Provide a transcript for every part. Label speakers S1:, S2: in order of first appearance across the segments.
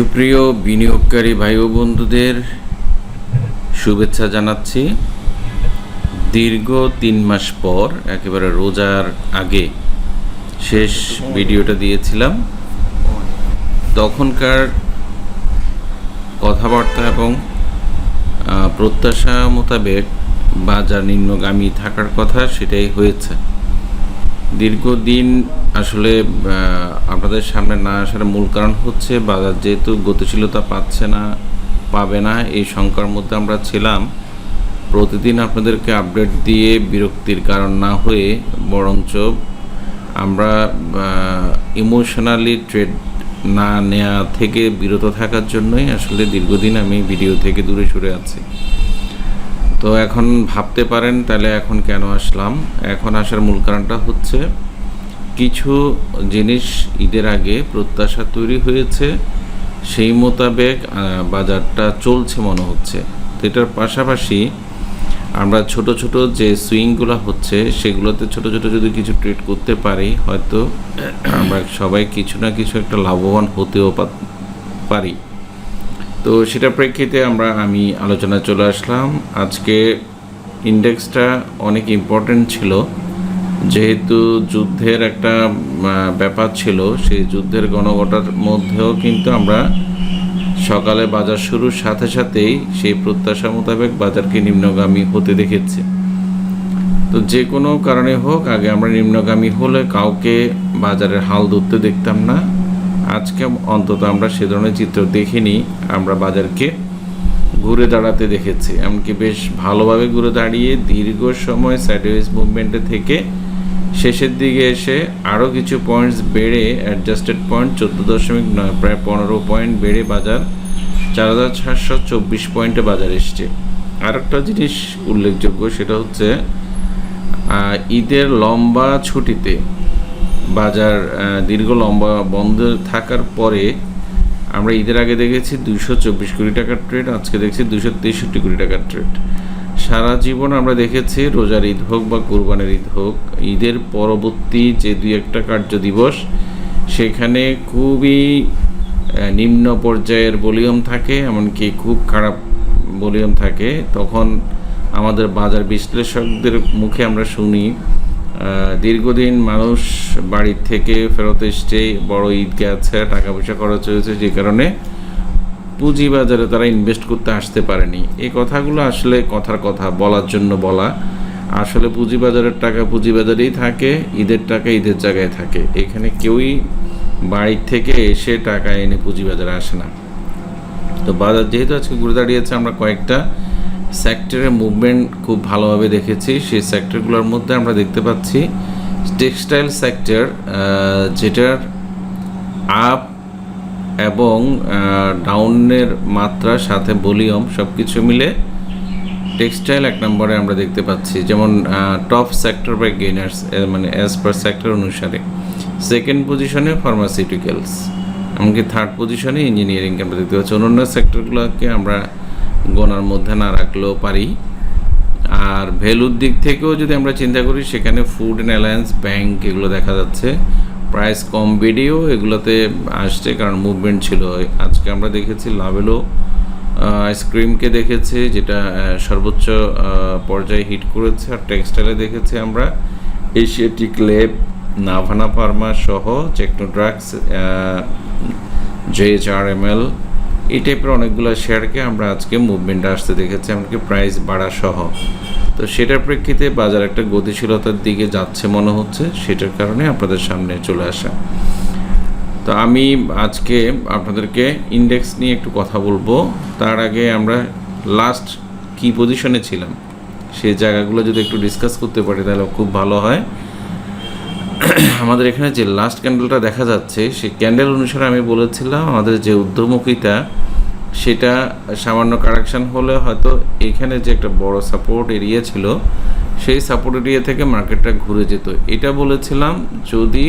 S1: সুপ্রিয় বিনিয়োগকারী ভাই ও বন্ধুদের শুভেচ্ছা জানাচ্ছি। দীর্ঘ 3 মাস পর একেবারে রোজার আগে শেষ ভিডিওটা দিয়েছিলাম। তখনকার কথাবার্তা এবং প্রত্যাশা মোতাবেক বাজার নিম্নগামী থাকার কথা সেটাই হয়েছে। দীর্ঘদিন আসলে আপনাদের সামনে না আসার মূল কারণ হচ্ছে বাজার যেহেতু গতিশীলতা পাবে না এই শঙ্কার মধ্যে আমরা ছিলাম। প্রতিদিন আপনাদেরকে আপডেট দিয়ে বিরক্তির কারণ না হয়ে বরঞ্চ আমরা ইমোশনালি ট্রেড না নেওয়া থেকে বিরত থাকার জন্যই আসলে দীর্ঘদিন আমি ভিডিও থেকে দূরে সরে আছি। তো এখন ভাবতে পারেন তাহলে এখন কেন আসলাম। এখন আসার মূল কারণটা হচ্ছে কিছু জিনিস ঈদের আগে প্রত্যাশা তৈরি হয়েছে, সেই মোতাবেক বাজারটা চলছে মনে হচ্ছে। তো এটার পাশাপাশি আমরা ছোট ছোট যে সুইংগুলো হচ্ছে সেগুলোতে ছোট ছোট যদি কিছু ট্রেড করতে পারি, হয়তো আমরা সবাই কিছু না কিছু একটা লাভবান হতেও পারি। তো সেটার প্রেক্ষিতে আমি আলোচনায় চলে আসলাম। আজকে ইন্ডেক্সটা অনেক ইম্পর্টেন্ট ছিল, যেহেতু যুদ্ধের একটা ব্যাপার ছিল। সেই যুদ্ধের গণঘটার মধ্যেও কিন্তু আমরা সকালে বাজার শুরুর সাথে সাথেই সেই প্রত্যাশা মোতাবেক বাজারকে নিম্নগামী হতে দেখেছি। তো যে কোনো কারণে হোক, আগে আমরা নিম্নগামী হলে কাউকে বাজারের হাল ধরতে দেখতাম না। আজকে অন্তত আমরা সে ধরনের চিত্র দেখিনি। আমরা বাজারকে ঘুরে দাঁড়াতে দেখেছি, এমনকি বেশ ভালোভাবে ঘুরে দাঁড়িয়ে দীর্ঘ সময় সাইডওয়েজ মুভমেন্টে থেকে শেষের দিকে এসে আরও কিছু পয়েন্টস বেড়ে অ্যাডজাস্টেড পয়েন্ট 14.9 প্রায় 15 পয়েন্ট বেড়ে বাজার 4,724 পয়েন্টে বাজার এসছে। আরেকটা জিনিস উল্লেখযোগ্য, সেটা হচ্ছে ঈদের লম্বা ছুটিতে বাজার দীর্ঘ লম্বা বন্ধ থাকার পরে আমরা ঈদের আগে দেখেছি 224 কোটি টাকার ট্রেড, আজকে দেখছি 263 কোটি টাকার ট্রেড। সারা জীবন আমরা দেখেছি রোজার ঈদ হোক বা কুরবানির ঈদ হোক, ঈদের পরবর্তী যে 2-1টা কার্য দিবস সেখানে খুবই নিম্ন পর্যায়ের ভলিউম থাকে, এমনকি খুব খারাপ ভলিউম থাকে। তখন আমাদের বাজার বিশ্লেষকদের মুখে আমরা শুনি দীর্ঘদিন মানুষ বাড়ির থেকে ফেরত এসছে, বড় ঈদ গেছে, টাকা পয়সা খরচ হয়েছে, যে কারণে পুঁজিবাজারে তারা ইনভেস্ট করতে আসতে পারেনি। এই কথাগুলো আসলে কথার কথা বলার জন্য বলা। আসলে পুঁজিবাজারের টাকা পুঁজিবাজারেই থাকে, ঈদের টাকা ঈদের জায়গায় থাকে। এখানে কেউই বাড়ির থেকে এসে টাকা এনে পুঁজিবাজারে আসে না। তো বাজার যেহেতু আজকে ঘুরে দাঁড়িয়েছে, আমরা কয়েকটা সেক্টরের মুভমেন্ট খুব ভালোভাবে দেখেছি। সেই সেক্টরগুলোর মধ্যে আমরা দেখতে পাচ্ছি টেক্সটাইল সেক্টর, যেটার আপ এবং ডাউনের মাত্রা সাথে ভলিউম সব কিছু মিলে টেক্সটাইল 1 নম্বরে আমরা দেখতে পাচ্ছি। যেমন টপ সেক্টর বাই গেইনার্স, মানে অ্যাজ পার সেক্টর অনুসারে। সেকেন্ড পজিশনে ফার্মাসিউটিক্যালস, এমনকি থার্ড পজিশনে ইঞ্জিনিয়ারিংকে আমরা দেখতে পাচ্ছি। অন্যান্য সেক্টরগুলোকে আমরা গোনার মধ্যে না রাখলেও পারি। আর ভ্যালুর দিক থেকেও যদি আমরা চিন্তা করি, সেখানে ফুড অ্যান্ড অ্যালায়েন্স, ব্যাংক, এগুলো দেখা যাচ্ছে প্রাইস কম বেড়েও এগুলোতে আসছে, কারণ মুভমেন্ট ছিল। আজকে আমরা দেখেছি লাভেলো আইসক্রিমকে দেখেছি, যেটা সর্বোচ্চ পর্যায়ে হিট করেছে। আর টেক্সটাইলে দেখেছি আমরা এশিয়াটিক ল্যাব, নাভানা ফার্মা সহ টেকনোড্রাগস, JHRML, এই টাইপের অনেকগুলো শেয়ারকে আমরা আজকে মুভমেন্টে আসতে দেখেছি, এমনকি প্রাইস বাড়া সহ। তো সেটার প্রেক্ষিতে বাজার একটা গতিশীলতার দিকে যাচ্ছে মনে হচ্ছে, সেটার কারণে আপনাদের সামনে চলে আসা। তো আমি আজকে আপনাদেরকে ইন্ডেক্স নিয়ে একটু কথা বলবো। তার আগে আমরা লাস্ট কি পজিশনে ছিলাম সেই জায়গাগুলো যদি একটু ডিসকাস করতে পারি তাহলে খুব ভালো হয়। আমাদের এখানে যে লাস্ট ক্যান্ডেলটা দেখা যাচ্ছে, সেই ক্যান্ডেল অনুসারে আমি বলেছিলাম আমাদের যে ঊর্ধ্বমুখিতা সেটা সামান্য কারেকশান হলে হয়তো এখানে যে একটা বড় সাপোর্ট এরিয়া ছিল, সেই সাপোর্ট এরিয়া থেকে মার্কেটটা ঘুরে যেত। এটা বলেছিলাম যদি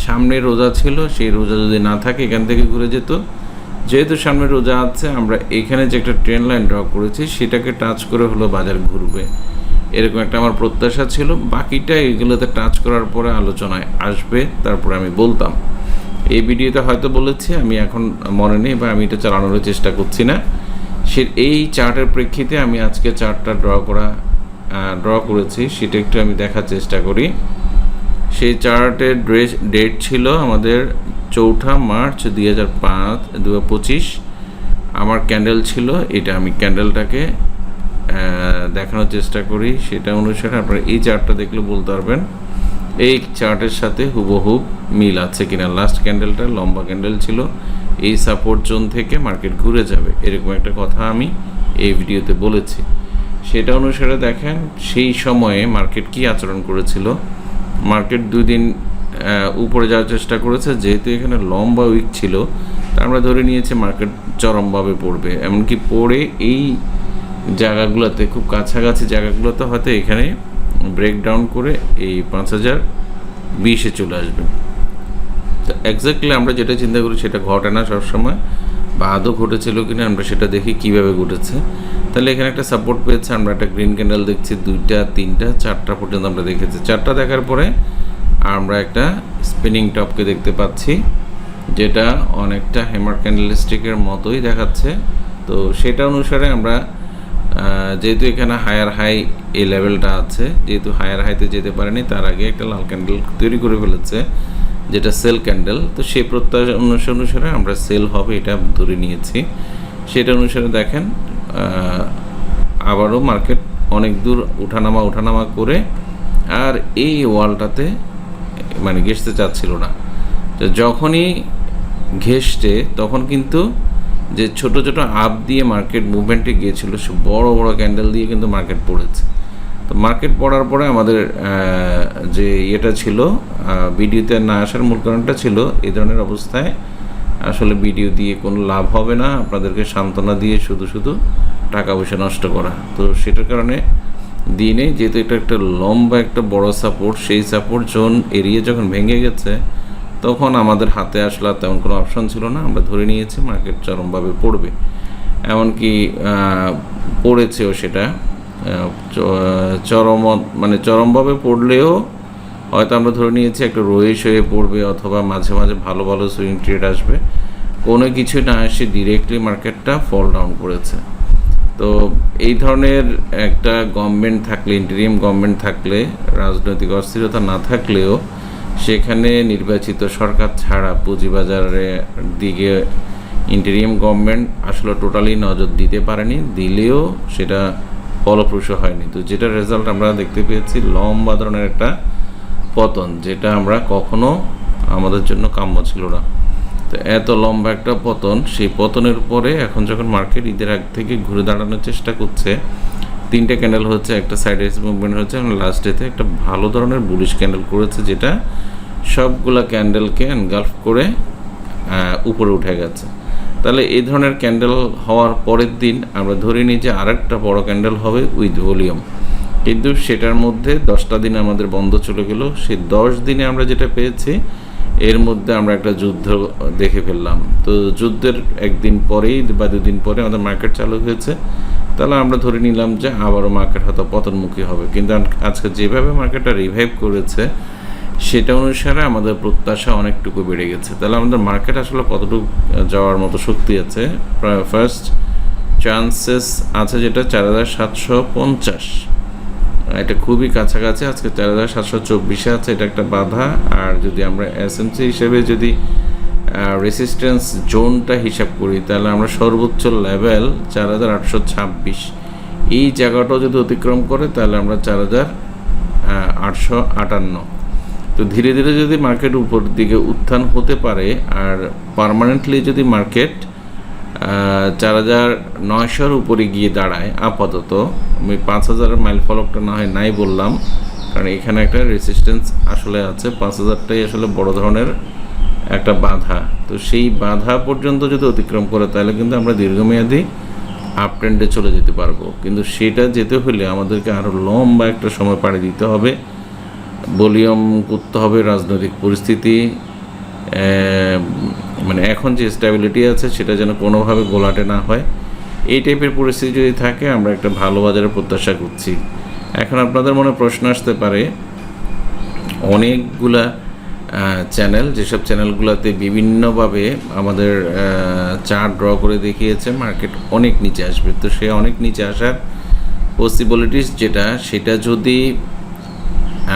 S1: সামনে রোজা ছিল, সেই রোজা যদি না থাকে এখান থেকে ঘুরে যেত। যেহেতু সামনে রোজা আছে, আমরা এখানে যে একটা ট্রেন্ড লাইন ড্র করেছি সেটাকে টাচ করে হলো বাজার ঘুরবে, এরকম একটা আমার প্রত্যাশা ছিল। বাকিটা এগুলোতে টাচ করার পরে আলোচনায় আসবে, তারপরে আমি বলতাম। এই ভিডিওতে হয়তো বলেছি, আমি এখন মনে নেই বা আমি এটা চালানোর চেষ্টা করছি না। এই চার্টের প্রেক্ষিতে আমি আজকে চার্টটা ড্র করেছি, সেটা একটু আমি দেখার চেষ্টা করি। সেই চার্টের ডেট ছিল আমাদের 4 মার্চ 2025। আমার ক্যান্ডেল ছিল এটা, আমি ক্যান্ডেলটাকে দেখানোর চেষ্টা করি। সেটা অনুসারে আপনারা এই চার্টটা দেখলে বলতে পারবেন এই চার্টের সাথে হুবহুব মিল আছে কিনা। লাস্ট ক্যান্ডেলটা লম্বা ক্যান্ডেল ছিল, এই সাপোর্ট জোন থেকে মার্কেট ঘুরে যাবে এরকম একটা কথা আমি এই ভিডিওতে বলেছি। সেটা অনুসারে দেখেন সেই সময়ে মার্কেট কি আচরণ করেছিল। মার্কেট 2 দিন উপরে যাওয়ার চেষ্টা করেছে, যেহেতু এখানে লম্বা উইক ছিল তা আমরা ধরে নিয়েছি মার্কেট চরমভাবে পড়বে। এমনকি পড়ে এই জায়গাগুলোতে, খুব কাছাকাছি জায়গাগুলোতে হয়তো এখানে ব্রেকডাউন করে এই 5020-এ চলে আসবে। তো এক্স্যাক্টলি আমরা যেটা চিন্তা করি সেটা ঘটে না সবসময়, বা আদৌ ঘটেছিল কিনা আমরা সেটা দেখি কীভাবে ঘটেছে। তাহলে এখানে একটা সাপোর্ট পেয়েছে, আমরা একটা গ্রিন ক্যান্ডেল দেখছি, 2টা 3টা 4টা পর্যন্ত আমরা দেখেছি। 4টা দেখার পরে আমরা একটা স্পিনিং টপকে দেখতে পাচ্ছি, যেটা অনেকটা হ্যামার ক্যান্ডেলস্টিকের মতোই দেখাচ্ছে। তো সেটা অনুসারে আমরা যেহেতু এখানে হায়ার হাই এই লেভেলটা আছে, যেহেতু হায়ার হাইতে যেতে পারেনি, তার আগে একটা লাল ক্যান্ডেল তৈরি করে ফেলেছে যেটা সেল ক্যান্ডেল। তো সেই প্রত্যাশা অনুসারে আমরা সেল হবে এটা ধরে নিয়েছি। সেটা অনুসারে দেখেন আবারও মার্কেট অনেক দূর উঠানামা করে আর এই ওয়ালটাতে মানে ঘেঁষতে চাচ্ছিল না। তো যখনই ঘেঁষছে তখন কিন্তু যে ছোট ছোট আপ দিয়ে মার্কেট মুভমেন্টে গিয়েছিল, সে বড় বড় ক্যান্ডেল দিয়ে কিন্তু মার্কেট পড়েছে। তো মার্কেট পড়ার পরে আমাদের যে ইয়েটা ছিল, ভিডিওতে না আসার মূল কারণটা ছিল এই ধরনের অবস্থায় আসলে ভিডিও দিয়ে কোনো লাভ হবে না, আপনাদেরকে সান্ত্বনা দিয়ে শুধু টাকা পয়সা নষ্ট করা। তো সেটার কারণে দিনে যেহেতু এটা একটা লম্বা একটা বড় সাপোর্ট, সেই সাপোর্ট জোন এরিয়া যখন ভেঙে গেছে তখন আমাদের হাতে আসলে তেমন কোনো অপশন ছিল না। আমরা ধরে নিয়েছি মার্কেট চরমভাবে পড়বে, এমনকি পড়েছেও। সেটা চরমভাবে পড়লেও হয়তো আমরা ধরে নিয়েছি একটা রোয়েশ হয়ে পড়বে, অথবা মাঝে মাঝে ভালো সুইং ট্রেড আসবে। কোনো কিছু না এসে ডিরেক্টলি মার্কেটটা ফল ডাউন করেছে। তো এই ধরনের একটা গভর্নমেন্ট থাকলে, ইন্টারিম গভর্নমেন্ট থাকলে, রাজনৈতিক অস্থিরতা না থাকলেও সেখানে নির্বাচিত সরকার ছাড়া পুঁজিবাজারের দিকে ইন্টারিম গভর্নমেন্ট আসলে টোটালি নজর দিতে পারেনি, দিলেও সেটা ফলপ্রসূ হয়নি। তো যেটা রেজাল্ট আমরা দেখতে পেয়েছি লম্বা ধরনের একটা পতন, যেটা আমরা কখনো আমাদের জন্য কাম্য ছিল না। তো এত লম্বা একটা পতন, সেই পতনের পরে এখন যখন মার্কেট ঈদের আগ থেকে ঘুরে দাঁড়ানোর চেষ্টা করছে, 3টে ক্যান্ডেল হচ্ছে, একটা সাইডওয়েজ মুভমেন্ট হচ্ছে, এবং লাস্ট ডেতে একটা ভালো ধরনের বুলিশ ক্যান্ডেল করেছে, যেটা সবগুলা ক্যান্ডেলকে এনগালফ করে উপরে উঠে গেছে। তাহলে এই ধরনের ক্যান্ডেল হওয়ার পরের দিন আমরা ধরে নিই যে আরেকটা বড় ক্যান্ডেল হবে উইথ ভলিউম, কিন্তু সেটার মধ্যে 10টা দিন আমাদের বন্ধ চলে গেল। সেই 10 দিনে আমরা যেটা পেয়েছি এর মধ্যে আমরা একটা যুদ্ধ দেখে ফেললাম। তো যুদ্ধের একদিন পরেই বা 2 দিন পরে আমাদের মার্কেট চালু হয়েছে। তাহলে আমরা ধরে নিলাম যে আবারও মার্কেট হয়তো পতনমুখী হবে, কিন্তু আজকে যেভাবে মার্কেটটা রিভাইভ করেছে সেটা অনুসারে আমাদের প্রত্যাশা অনেকটুকু বেড়ে গেছে। তাহলে আমাদের মার্কেট আসলে কতটুকু যাওয়ার মতো শক্তি আছে, ফার্স্ট চান্সেস আছে যেটা 4750, এটা খুবই কাছাকাছি। আজকে 4724-এ আছে, এটা একটা বাধা। আর যদি আমরা এসএমসি হিসেবে যদি রেসিস্ট্যান্স জোনটা হিসাব করি, তাহলে আমরা সর্বোচ্চ লেভেল 4826, এই জায়গাটাও যদি অতিক্রম করে তাহলে আমরা 4858। তো ধীরে ধীরে যদি মার্কেট উপর দিকে উত্থান হতে পারে, আর পার্মানেন্টলি যদি মার্কেট 4900-এর উপরে গিয়ে দাঁড়ায়, আপাতত আমি 5000-এর মাইল ফলকটা না হয় নাই বললাম, কারণ এখানে একটা রেসিস্ট্যান্স আসলে আছে। 5000টাই আসলে বড় ধরনের একটা বাধা। তো সেই বাধা পর্যন্ত যদি অতিক্রম করে তাহলে কিন্তু আমরা দীর্ঘমেয়াদী আপ ট্রেন্ডে চলে যেতে পারবো, কিন্তু সেটা যেতে হলে আমাদেরকে আরও লম্বা একটা সময় পাড়ি দিতে হবে, ভলিউম করতে হবে, রাজনৈতিক পরিস্থিতি মানে এখন যে স্ট্যাবিলিটি আছে সেটা যেন কোনোভাবে গোলাটে না হয়। এই টাইপের পরিস্থিতি যদি থাকে আমরা একটা ভালো বাজারের প্রত্যাশা করছি। এখন আপনাদের মনে প্রশ্ন আসতে পারে, অনেকগুলা চ্যানেল, যেসব চ্যানেলগুলোতে বিভিন্নভাবে আমাদের চার্ট ড্র করে দেখিয়েছে মার্কেট অনেক নিচে আসবে। তো সে অনেক নিচে আসার পসিবিলিটিস যেটা, সেটা যদি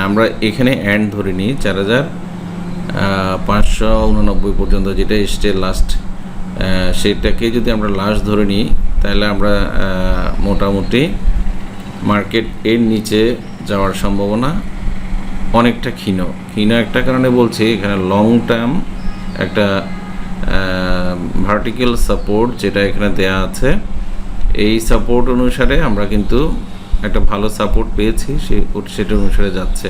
S1: আমরা এখানে অ্যান্ড ধরে নিই 4,589 পর্যন্ত যেটা এসছে লাস্ট, সেটাকে যদি আমরা লাস্ট ধরে নিই, তাহলে আমরা মোটামুটি মার্কেট এর নিচে যাওয়ার সম্ভাবনা অনেকটা ক্ষীণ একটা কারণে বলছি, এখানে লং টার্ম একটা ভার্টিক্যাল সাপোর্ট যেটা এখানে দেয়া আছে, এই সাপোর্ট অনুসারে আমরা কিন্তু একটা ভালো সাপোর্ট পেয়েছি, সেটা অনুসারে যাচ্ছে।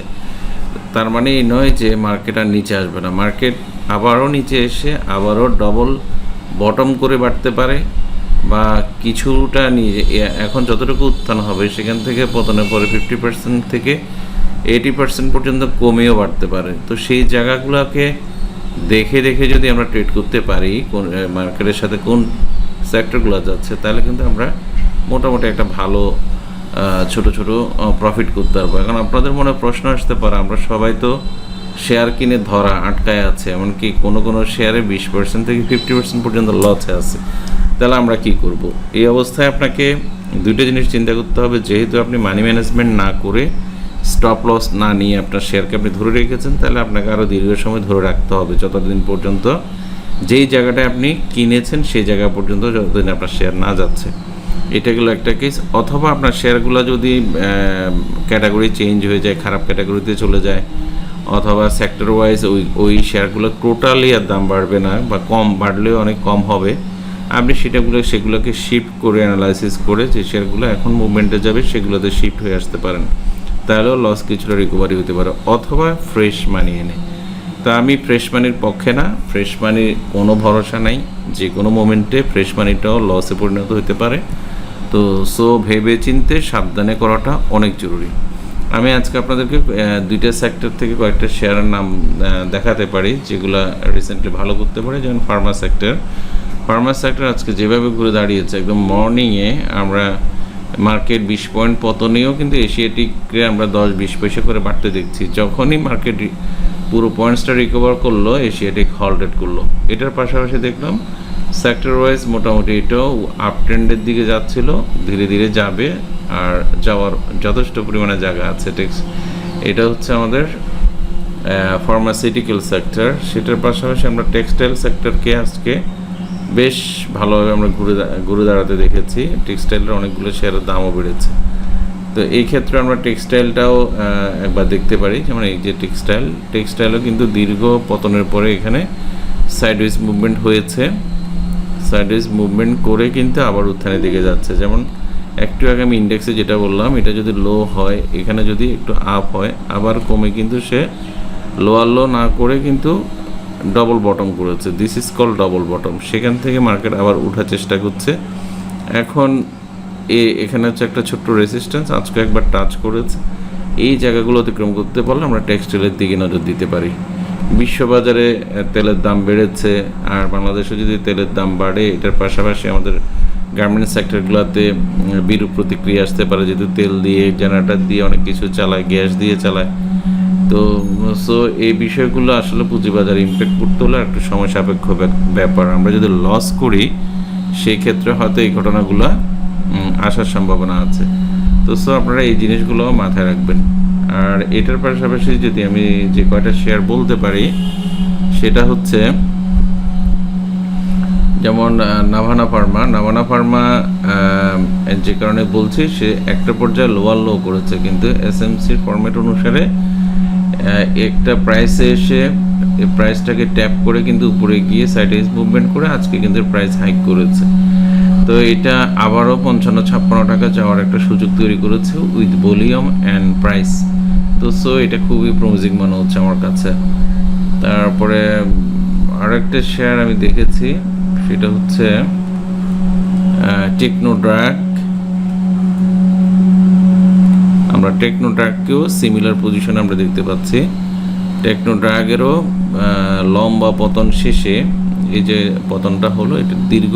S1: তার মানে এই নয় যে মার্কেট আর নিচে আসবে না, মার্কেট আবারও নিচে এসে আবারও ডবল বটম করে বাড়তে পারে, বা কিছুটা নিয়ে এখন যতটুকু উত্থান হবে সেখান থেকে পতনের পরে 50% থেকে 80% পর্যন্ত কমেও বাড়তে পারে। তো সেই জায়গাগুলোকে দেখে যদি আমরা ট্রেড করতে পারি, কোন মার্কেটের সাথে কোন সেক্টরগুলো যাচ্ছে, তাহলে কিন্তু আমরা মোটামুটি একটা ভালো ছোট প্রফিট করতে পারবো। এখন আপনাদের মনে প্রশ্ন আসতে পারে, আমরা সবাই তো শেয়ার কিনে ধরা আটকায় আছে, এমনকি কোনো শেয়ারে 20% থেকে 50% পর্যন্ত লসে আছে, তাহলে আমরা কি করব? এই অবস্থায় আপনাকে দুইটা জিনিস চিন্তা করতে হবে। যেহেতু আপনি মানি ম্যানেজমেন্ট না করে, স্টপ লস না নিয়ে আপনার শেয়ারকে আপনি ধরে রেখেছেন, তাহলে আপনাকে আরও দীর্ঘ সময় ধরে রাখতে হবে, যতদিন পর্যন্ত যেই জায়গাটায় আপনি কিনেছেন সেই জায়গা পর্যন্ত, যতদিন আপনার শেয়ার না যাচ্ছে। এটা গেলো একটা কেস। অথবা আপনার শেয়ারগুলো যদি ক্যাটাগরি চেঞ্জ হয়ে যায়, খারাপ ক্যাটাগরিতে চলে যায়, অথবা সেক্টর ওয়াইজ ওই শেয়ারগুলো টোটালি আর দাম বাড়বে না, বা কম বাড়লেও অনেক কম হবে, আপনি সেগুলোকে শিফট করে অ্যানালাইসিস করে যে শেয়ারগুলো এখন মুভমেন্টে যাবে সেগুলোতে শিফট হয়ে আসতে পারেন, তাহলেও লস কিছুটা রিকভারি হতে পারে। অথবা ফ্রেশ মানি এনে, তা আমি ফ্রেশ মানির পক্ষে না, ফ্রেশ মানির কোনো ভরসা নাই, যে কোনো মোমেন্টে ফ্রেশ মানিটাও লসে পরিণত হতে পারে। তো ভেবে চিনতে সাবধানে করাটা অনেক জরুরি। আমি আজকে আপনাদেরকে দুইটা সেক্টর থেকে কয়েকটা শেয়ারের নাম দেখাতে পারি যেগুলো রিসেন্টলি ভালো করতে পারে, যেমন ফার্মা সেক্টর আজকে যেভাবে ঘুরে দাঁড়িয়েছে, একদম মর্নিংয়ে আমরা মার্কেট 20 পয়েন্ট পতনেও কিন্তু এশিয়াটিককে আমরা 10-20 পয়সা করে বাড়তে দেখছি। যখনই মার্কেট পুরো পয়েন্টসটা রিকভার করলো, এশিয়াটিক হল্টেড করলো। এটার পাশাপাশি দেখলাম সেক্টর ওয়াইজ মোটামুটি এটাও আপ ট্রেন্ডের দিকে যাচ্ছিল, ধীরে যাবে, আর যাওয়ার যথেষ্ট পরিমাণে জায়গা আছে। এটা হচ্ছে আমাদের ফার্মাসিউটিক্যাল সেক্টর। সেটার পাশাপাশি আমরা টেক্সটাইল সেক্টরকে আজকে বেশ ভালোভাবে আমরা ঘুরে দাঁড়াতে দেখেছি। টেক্সটাইলের অনেকগুলো শেয়ারের দামও বেড়েছে। তো এই ক্ষেত্রে আমরা টেক্সটাইলটাও একবার দেখতে পারি, যেমন এই যে টেক্সটাইলও কিন্তু দীর্ঘ পতনের পরে এখানে সাইডওয়েজ মুভমেন্ট হয়েছে, সাইডওয়েজ মুভমেন্ট করে কিন্তু আবার উত্থানের দিকে যাচ্ছে। যেমন একটু আগে আমি ইন্ডেক্সে যেটা বললাম, এটা যদি লো হয়, এখানে যদি একটু আপ হয়, আবার কমে কিন্তু সে লোয়ার লো না করে কিন্তু ডবল বটম করেছে। This is call double bottom. সেখান থেকে মার্কেট আবার ওঠার চেষ্টা করছে। এখন এখানে হচ্ছে একটা ছোট্ট রেজিস্ট্যান্স, আজকে একবার টাচ করেছে। এই জায়গাগুলো অতিক্রম করতে পারলে আমরা টেক্সটাইলের দিকে নজর দিতে পারি। বিশ্ববাজারে তেলের দাম বেড়েছে, আর বাংলাদেশে যদি তেলের দাম বাড়ে, এটার পাশাপাশি আমাদের গার্মেন্টস সেক্টরগুলোতে বিরূপ প্রতিক্রিয়া আসতে পারে, যেহেতু তেল দিয়ে, জেনারেটর দিয়ে অনেক কিছু চালায়, গ্যাস দিয়ে চালায়। তো এই বিষয়গুলো আসলে পুঁজিবাজারে ইমপ্যাক্ট করতে হলে একটু সময় সাপেক্ষ ব্যাপার। আমরা যদি লস করি, সেই ক্ষেত্রে হয়তো এই ঘটনাগুলো আসার সম্ভাবনা আছে। তো আপনারা এই জিনিসগুলো মাথায় রাখবেন। আর এটার পাশাপাশি যদি আমি যে কয়টা শেয়ার বলতে পারি, সেটা হচ্ছে যেমন নাভানা ফার্মা যে কারণে বলছি, সে একটা পর্যায়ে লোয়ার লো করেছে, কিন্তু এসএমসির ফরম্যাট অনুসারে একটা প্রাইসে এসে এই প্রাইসটাকে ট্যাপ করে কিন্তু উপরে গিয়ে সাইডওয়েজ মুভমেন্ট করে আজকে কিন্তু প্রাইস হাইক করেছে। তো এটা আবারও 55-56 টাকা যাওয়ার একটা সুযোগ তৈরি করেছে উইথ ভলিউম অ্যান্ড প্রাইস। তো এটা খুবই প্রমিজিং মনে হচ্ছে আমার কাছে। তারপরে আরেকটা শেয়ার আমি দেখেছি, সেটা হচ্ছে টেকনোড্রাগ। আমরা টেকনোড্রাগকেও সিমিলার পজিশনে আমরা দেখতে পাচ্ছি। টেকনোড্রাগেরও লম্বা পতন শেষে, এই যে পতনটা হলো, এটা দীর্ঘ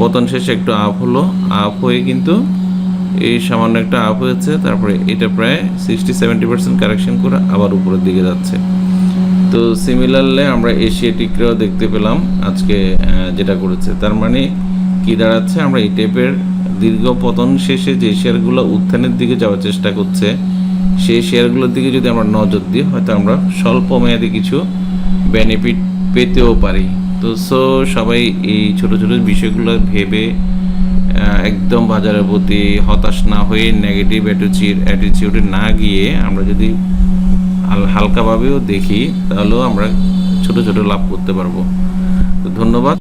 S1: পতন শেষে একটু আপ হলো, আপ হয়ে কিন্তু এই সামান্য একটা আপ হয়েছে, তারপরে এটা প্রায় 60-70% কারেকশন করে আবার উপরের দিকে যাচ্ছে। তো সিমিলারলি আমরা এশিয়াটিকরাও দেখতে পেলাম আজকে যেটা করেছে, তার মানে কি দাঁড়াচ্ছে, আমরা এই টাইপের দীর্ঘ পতন শেষে যে শেয়ারগুলো উত্থানের দিকে যাওয়ার চেষ্টা করছে সেই শেয়ারগুলোর দিকে যদি আমরা নজর দিই, হয়তো আমরা স্বল্প মেয়াদী কিছু বেনিফিট পেতেও পারি। তো সবাই এই ছোট ছোট বিষয়গুলো ভেবে একদম বাজারের প্রতি হতাশ না হয়ে নেগেটিভ অ্যাটিটিউডে না গিয়ে আমরা যদি হালকাভাবেও দেখি, তাহলেও আমরা ছোট ছোট লাভ করতে পারবো। তো ধন্যবাদ।